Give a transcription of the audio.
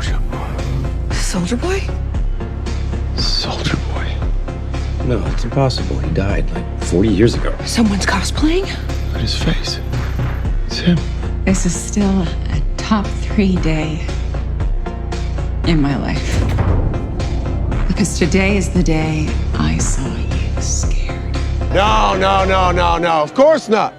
Soldier Boy. Soldier Boy? Soldier Boy. No, it's impossible. He died like 40 years ago. Someone's cosplaying? Look at his face. It's him. This is still a top 3 day in my life. Because today is the day I saw you scared. No. Of course not.